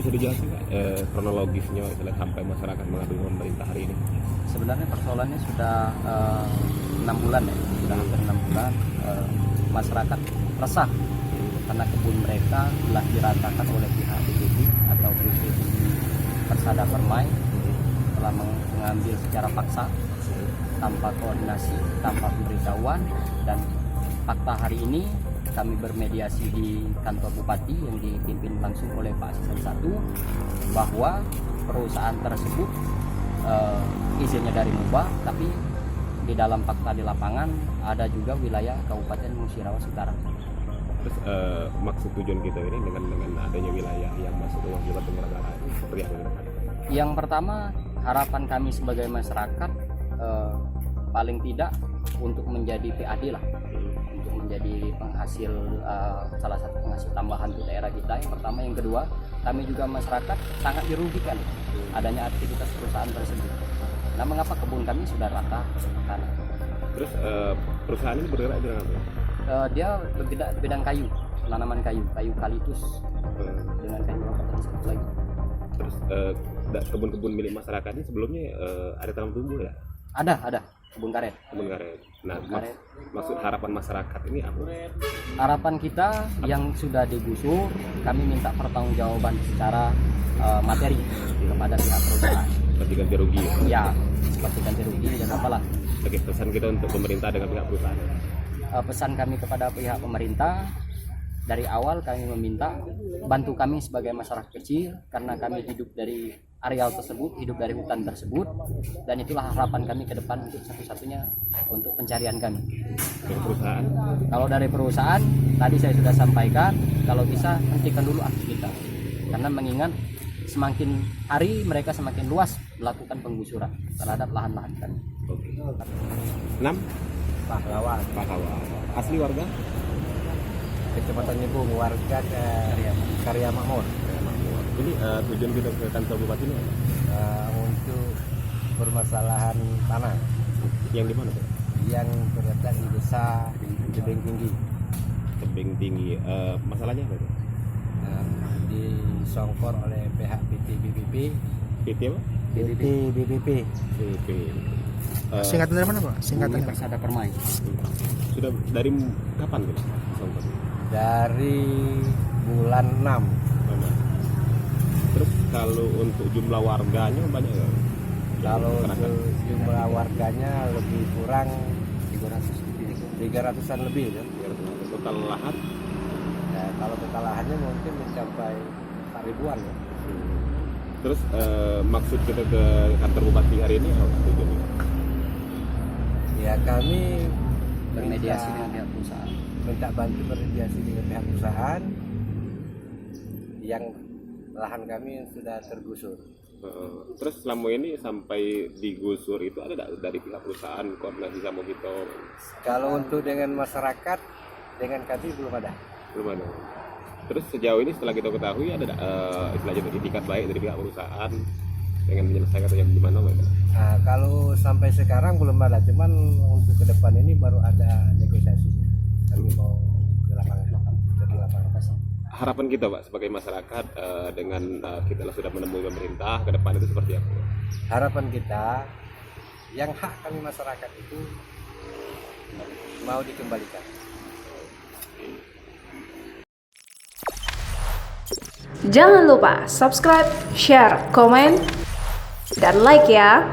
bisa dijelaskan nggak kronologisnya sampai masyarakat mengadu pemerintah hari ini? Sebenarnya persoalannya sudah 6 bulan ya, sudah hampir 6 bulan. Masyarakat resah karena kebun mereka telah diratakan oleh pihak BPD atau BPD Persada Permai, telah mengambil secara paksa tanpa koordinasi, tanpa pemberitahuan. Dan fakta hari ini kami bermediasi di kantor bupati yang dipimpin langsung oleh Pak Asisten 1 bahwa perusahaan tersebut izinnya dari MUBA, tapi di dalam fakta di lapangan ada juga wilayah Kabupaten Musirawas Utara. Terus maksud tujuan kita ini dengan adanya wilayah yang masuk ke Jawa Tenggara ini seperti apa? Yang pertama, harapan kami sebagai masyarakat paling tidak untuk menjadi PAD lah, untuk menjadi penghasil salah satu penghasil tambahan untuk daerah kita. Yang pertama, yang kedua, kami juga masyarakat sangat dirugikan adanya aktivitas perusahaan tersebut. Nah, mengapa kebun kami sudah rata tanah? Terus perusahaan ini bergerak dengan apa? Dia bidang kayu, tanaman kayu kalitus dengan kayu apa tadi satu lagi. Terus kebun-kebun milik masyarakat ini sebelumnya ada tanam tumbuh ya? Ada kebun karet. Kebun karet. Nah, Karet. maksud harapan masyarakat ini apa? Harapan kita yang sudah digusur, kami minta pertanggungjawaban secara materi kepada pihak perusahaan. Seperti ganti rugi ya? Ya, seperti ganti rugi dan apalah. Oke, pesan kita untuk pemerintah dengan pihak perusahaan. Pesan kami kepada pihak pemerintah, dari awal kami meminta bantu kami sebagai masyarakat kecil karena kami hidup dari areal tersebut, hidup dari hutan tersebut, dan itulah harapan kami ke depan untuk satu-satunya untuk pencarian kami. Dari perusahaan? Kalau dari perusahaan, tadi saya sudah sampaikan, kalau bisa hentikan dulu aktivitas, karena mengingat semakin hari mereka semakin luas melakukan penggusuran terhadap lahan-lahan kami. Oke. 6. Pahlawan, Asli warga? Kecamatan Nyebung, warga Karya Makmur. Ini tujuan kita ke kantor bupati ini apa? Untuk permasalahan tanah Yang di mana tuh? yang terletak di desa Tebing Tinggi, Tebing Tinggi. Masalahnya apa tuh? disongkor oleh pihak PT BPP. PT apa? PT BPP. BP. Singkatan dari mana Pak? Singkatannya Persada Permai. Sudah dari kapan tuh? Songkor? Dari bulan 6. Mana? Terus kalau untuk jumlah warganya banyak nggak? Kalau Masyarakat? untuk jumlah warganya lebih kurang 300-an lebih ya. Total lahan? Ya, kalau total lahannya mungkin mencapai 4 ribuan ya. Terus maksud kita ke kantor bupati hari ini apa tujuannya? Ya, kami Bermediasi dengan pihak perusahaan. minta bantu bermediasi dengan pihak perusahaan yang lahan kami sudah tergusur. Terus selama ini sampai digusur itu ada nggak dari pihak perusahaan koordinasi sama kita? Kalau untuk dengan masyarakat, dengan kami belum ada. Belum ada. Terus sejauh ini setelah kita ketahui ada nggak istilahnya itikat baik dari pihak perusahaan dengan menyelesaikan yang gimana Mbak? Nah, kalau sampai sekarang belum ada, cuman untuk ke depan ini baru ada negosiasinya. Kami mau ke lapangan. Harapan kita Pak sebagai masyarakat dengan kita sudah menemui pemerintah ke depan itu seperti apa? Harapan kita yang hak kami masyarakat itu mau dikembalikan. Jangan lupa subscribe, share, komen, dan like ya.